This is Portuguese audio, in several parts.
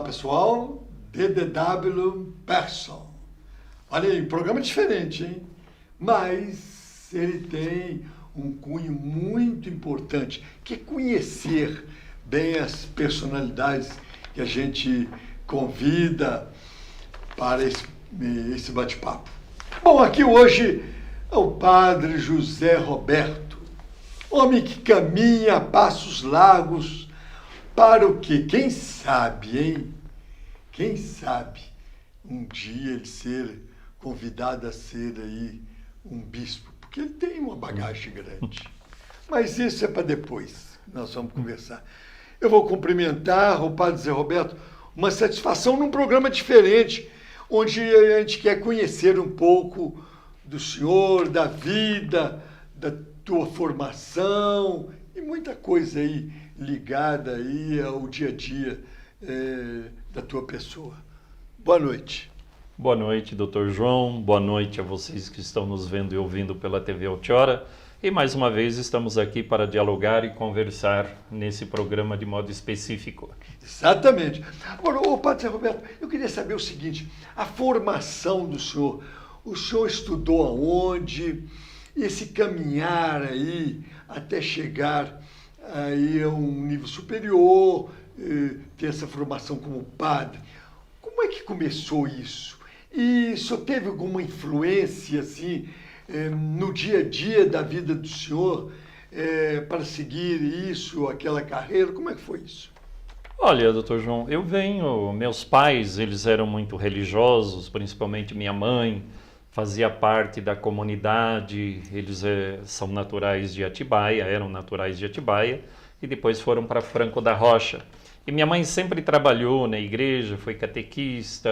pessoal, DDW Person. Olha aí, programa diferente, hein? Mas ele tem um cunho muito importante, que é conhecer bem as personalidades que a gente convida para esse bate-papo. Bom, aqui hoje é o Padre José Roberto, homem que caminha a passos largos para o quê? Quem sabe, hein? Quem sabe um dia ele ser convidado a ser aí um bispo, porque ele tem uma bagagem grande. Mas isso é para depois, nós vamos conversar. Eu vou cumprimentar o Padre José Roberto, uma satisfação num programa diferente, onde a gente quer conhecer um pouco do senhor, da vida, da tua formação e muita coisa aí ligada aí ao dia a dia da tua pessoa. Boa noite. Boa noite, Dr. João. Boa noite a vocês que estão nos vendo e ouvindo pela TV Altiora. E mais uma vez estamos aqui para dialogar e conversar nesse programa de modo específico. Exatamente. Agora, Padre Zé Roberto, eu queria saber o seguinte, a formação do senhor, o senhor estudou aonde? Esse caminhar aí até chegar aí a um nível superior, ter essa formação como padre. Como é que começou isso? E o senhor teve alguma influência assim no dia a dia da vida do senhor para seguir isso, aquela carreira? Como é que foi isso? Olha, doutor João, meus pais, eles eram muito religiosos, principalmente minha mãe, fazia parte da comunidade, eles são naturais de Atibaia, eram naturais de Atibaia, e depois foram para Franco da Rocha. E minha mãe sempre trabalhou na igreja, foi catequista,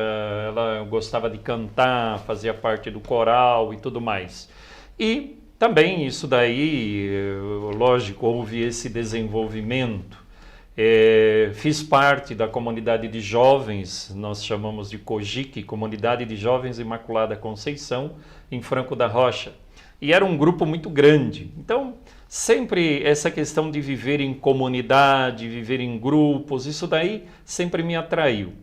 ela gostava de cantar, fazia parte do coral e tudo mais. E também isso daí, lógico, houve esse desenvolvimento. Fiz parte da comunidade de jovens, nós chamamos de COGIC, Comunidade de Jovens Imaculada Conceição, em Franco da Rocha. E era um grupo muito grande. Então, sempre essa questão de viver em comunidade, viver em grupos, isso daí sempre me atraiu.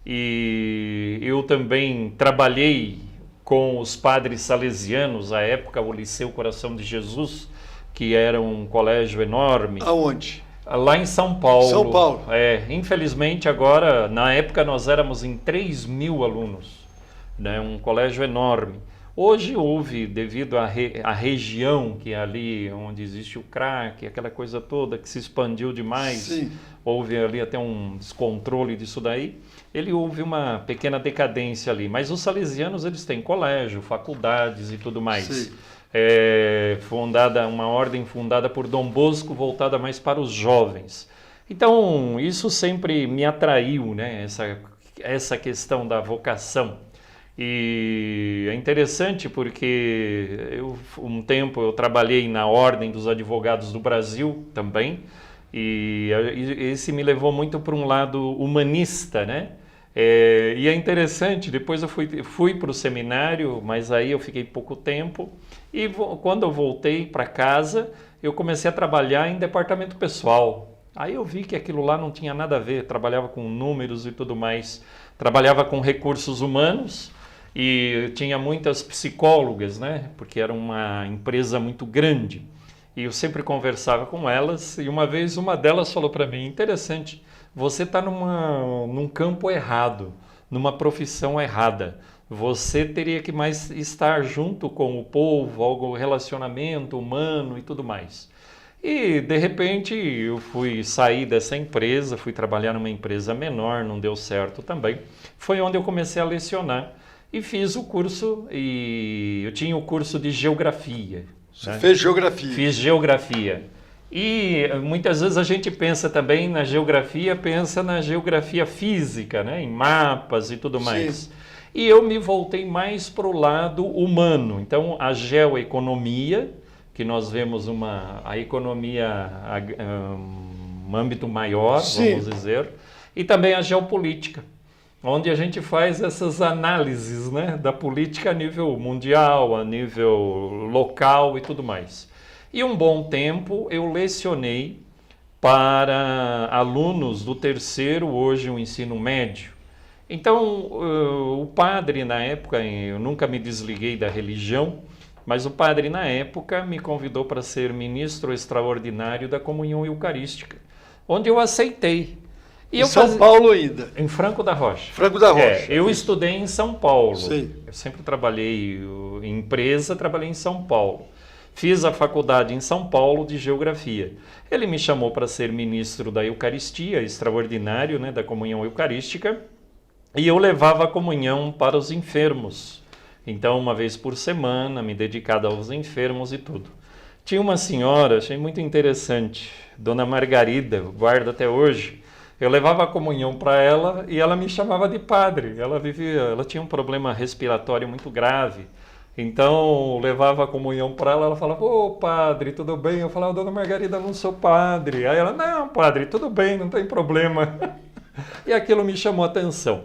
E eu também trabalhei com os padres salesianos, à época o Liceu Coração de Jesus, que era um colégio enorme. Aonde? Lá em São Paulo. São Paulo. Infelizmente agora, na época nós éramos em 3.000 alunos, né? Um colégio enorme. Hoje houve, devido à região, que é ali onde existe o crack, aquela coisa toda que se expandiu demais, sim, houve ali até um descontrole disso daí, houve uma pequena decadência ali. Mas os salesianos, eles têm colégio, faculdades e tudo mais. Sim. Uma ordem fundada por Dom Bosco, voltada mais para os jovens. Então, isso sempre me atraiu, né? Essa questão da vocação. E é interessante porque um tempo eu trabalhei na Ordem dos Advogados do Brasil também, e esse me levou muito para um lado humanista, né? E é interessante, depois eu fui para o seminário, mas aí eu fiquei pouco tempo, e quando eu voltei para casa, eu comecei a trabalhar em departamento pessoal. Aí eu vi que aquilo lá não tinha nada a ver, trabalhava com números e tudo mais, trabalhava com recursos humanos, e tinha muitas psicólogas, né? Porque era uma empresa muito grande. E eu sempre conversava com elas, e uma vez uma delas falou para mim, interessante, você está num campo errado, numa profissão errada. Você teria que mais estar junto com o povo, algo relacionamento humano e tudo mais. E, de repente, eu fui sair dessa empresa, fui trabalhar numa empresa menor, não deu certo também. Foi onde eu comecei a lecionar. E fiz o curso, e eu tinha o curso de geografia. Você fez geografia? Fiz geografia. E muitas vezes a gente pensa também na geografia física, né? Em mapas e tudo mais. Sim. E eu me voltei mais para o lado humano. Então, a geoeconomia, que nós vemos a economia um âmbito maior, sim, vamos dizer, e também a geopolítica, onde a gente faz essas análises, né, da política a nível mundial, a nível local e tudo mais. E um bom tempo eu lecionei para alunos do terceiro, hoje o ensino médio. Então, o padre na época, eu nunca me desliguei da religião, mas o padre na época me convidou para ser ministro extraordinário da comunhão eucarística, onde eu aceitei. E em São Paulo ainda? Em Franco da Rocha. Franco da Rocha. Eu estudei em São Paulo. Sim. Eu sempre trabalhei em empresa, trabalhei em São Paulo. Fiz a faculdade em São Paulo de Geografia. Ele me chamou para ser ministro da Eucaristia, extraordinário, né, da comunhão eucarística, e eu levava a comunhão para os enfermos. Então, uma vez por semana, me dedicava aos enfermos e tudo. Tinha uma senhora, achei muito interessante, Dona Margarida, guardo até hoje. Eu levava a comunhão para ela e ela me chamava de padre. Ela tinha um problema respiratório muito grave. Então, levava a comunhão para ela, ela falava, ô padre, tudo bem? Eu falava, Dona Margarida, não sou padre. Aí ela, não, padre, tudo bem, não tem problema. E aquilo me chamou a atenção.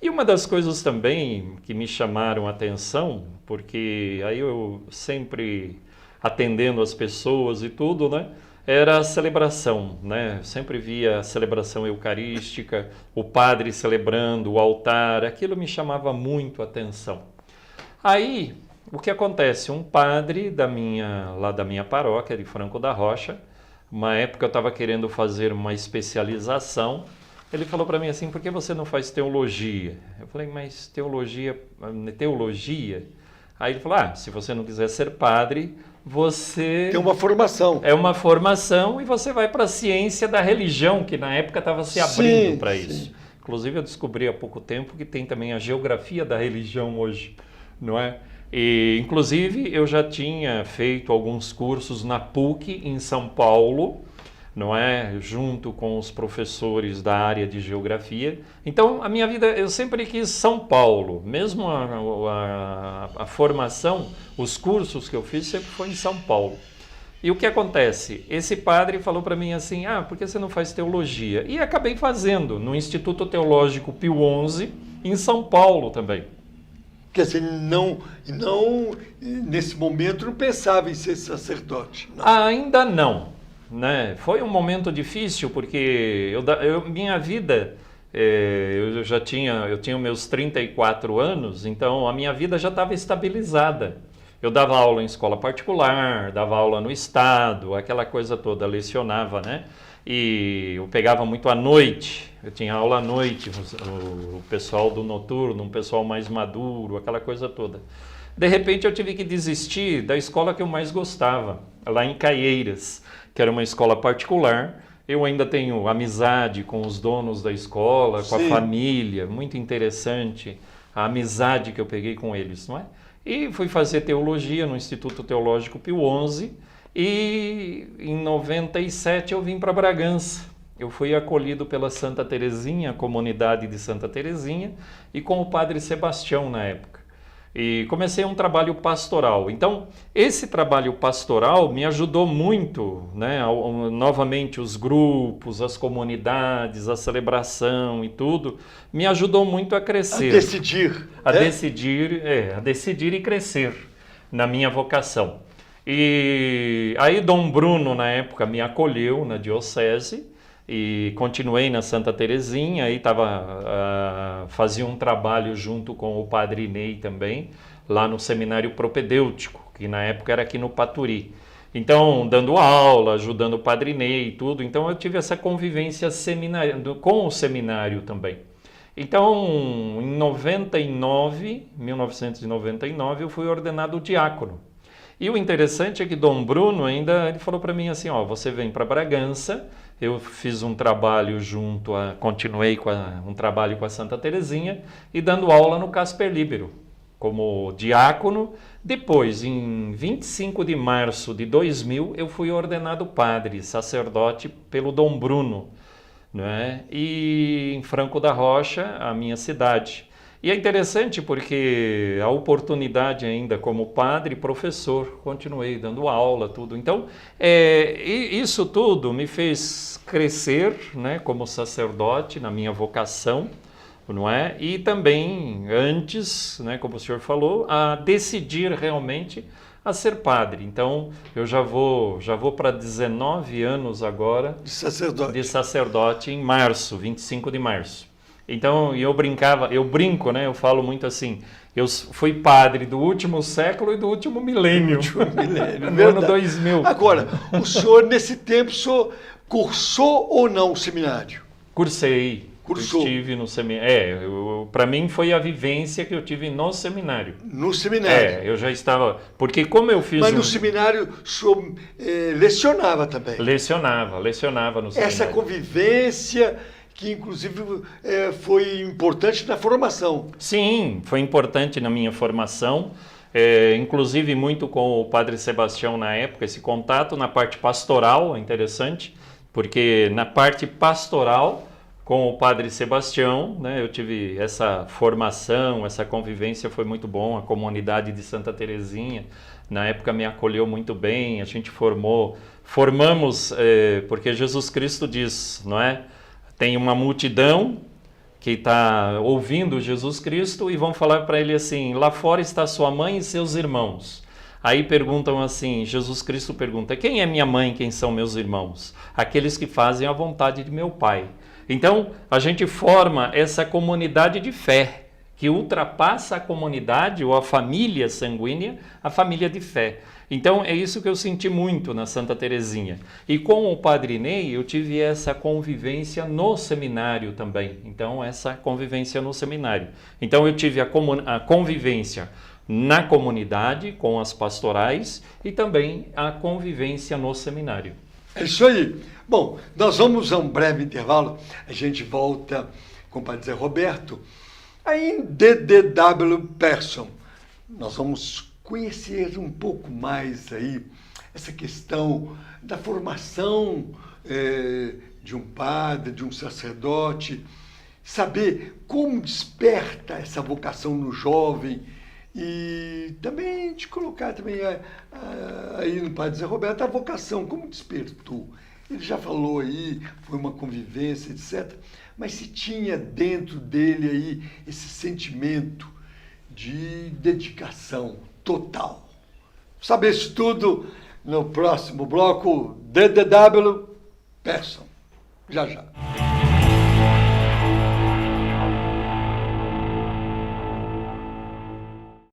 E uma das coisas também que me chamaram a atenção, porque aí eu sempre atendendo as pessoas e tudo, né? Era a celebração, né? Eu sempre via a celebração eucarística, o padre celebrando, o altar, aquilo me chamava muito a atenção. Aí, o que acontece? Um padre lá da minha paróquia, de Franco da Rocha, uma época eu estava querendo fazer uma especialização, ele falou para mim assim, por que você não faz teologia? Eu falei, mas teologia? Aí ele falou, se você não quiser ser padre, você... Tem uma formação. É uma formação e você vai para a ciência da religião, que na época estava se abrindo para isso. Inclusive eu descobri há pouco tempo que tem também a geografia da religião hoje, não é? E, inclusive eu já tinha feito alguns cursos na PUC em São Paulo, não é? Junto com os professores da área de geografia. Então, a minha vida, eu sempre quis São Paulo. Mesmo a formação, os cursos que eu fiz sempre foi em São Paulo. E o que acontece? Esse padre falou para mim assim, por que você não faz teologia? E acabei fazendo no Instituto Teológico Pio XI, em São Paulo também. Quer dizer, nesse momento não pensava em ser sacerdote? Não. Ainda não. Né? Foi um momento difícil porque minha vida, eu tinha meus 34 anos, então a minha vida já estava estabilizada. Eu dava aula em escola particular, dava aula no estado, aquela coisa toda, lecionava, né? E eu pegava muito à noite, eu tinha aula à noite, o pessoal do noturno, um pessoal mais maduro, aquela coisa toda. De repente eu tive que desistir da escola que eu mais gostava, lá em Caieiras, que era uma escola particular. Eu ainda tenho amizade com os donos da escola, com a família, muito interessante a amizade que eu peguei com eles, não é? E fui fazer teologia no Instituto Teológico Pio XI e em 97 eu vim para Bragança. Eu fui acolhido pela Santa Teresinha, a comunidade de Santa Teresinha, e com o Padre Sebastião na época. E comecei um trabalho pastoral. Então, esse trabalho pastoral me ajudou muito, né? Novamente, os grupos, as comunidades, a celebração e tudo, me ajudou muito a crescer. A decidir. A decidir e crescer na minha vocação. E aí Dom Bruno, na época, me acolheu na diocese, e continuei na Santa Teresinha, aí fazia um trabalho junto com o Padre Ney também, lá no Seminário Propedêutico, que na época era aqui no Paturi. Então, dando aula, ajudando o Padre Ney e tudo, então eu tive essa convivência com o seminário também. Então, em 1999, eu fui ordenado diácono. E o interessante é que Dom Bruno ele falou para mim assim, você vem para Bragança. Eu fiz um trabalho continuei um trabalho com a Santa Teresinha e dando aula no Casper Líbero, como diácono. Depois, em 25 de março de 2000, eu fui ordenado padre, sacerdote pelo Dom Bruno, né? E em Franco da Rocha, a minha cidade. E é interessante porque a oportunidade ainda como padre e professor, continuei dando aula, tudo. Então, isso tudo me fez crescer, né, como sacerdote na minha vocação, não é? E também, antes, né, como o senhor falou, a decidir realmente a ser padre. Então, eu já vou para 19 anos agora De sacerdote em março, 25 de março. Então, eu brinco, né? Eu falo muito assim, eu fui padre do último século e do último milênio. No ano 2000. Agora, o senhor, nesse tempo, o senhor cursou ou não o seminário? Cursei. Cursou. Eu estive no seminário. Para mim foi a vivência que eu tive no seminário. No seminário. Eu já estava. Porque como eu fiz. Mas no seminário o senhor lecionava também. Lecionava no seminário. Essa convivência que inclusive foi importante na formação. Sim, foi importante na minha formação. Inclusive muito com o Padre Sebastião na época, esse contato na parte pastoral é interessante, porque na parte pastoral com o Padre Sebastião, né, eu tive essa formação, essa convivência foi muito bom. A comunidade de Santa Terezinha na época me acolheu muito bem. A gente formamos, porque Jesus Cristo diz, não é? Tem uma multidão que está ouvindo Jesus Cristo e vão falar para ele assim, lá fora está sua mãe e seus irmãos. Aí perguntam assim, Jesus Cristo pergunta, quem é minha mãe, quem são meus irmãos? Aqueles que fazem a vontade de meu Pai. Então, a gente forma essa comunidade de fé, que ultrapassa a comunidade ou a família sanguínea, a família de fé. Então, é isso que eu senti muito na Santa Terezinha. E com o Padre Ney, eu tive essa convivência no seminário também. Então, essa convivência no seminário. Então, eu tive a convivência na comunidade, com as pastorais, e também a convivência no seminário. É isso aí. Bom, nós vamos a um breve intervalo. A gente volta com o Padre Zé Roberto. Aí em DDW Person, nós vamos conhecer um pouco mais aí essa questão da formação de um padre, de um sacerdote, saber como desperta essa vocação no jovem e também de colocar também aí no Padre Zé Roberto a vocação, como despertou. Ele já falou aí, foi uma convivência, etc. Mas se tinha dentro dele aí esse sentimento de dedicação total. Saber isso tudo no próximo bloco DDW Person. Já já.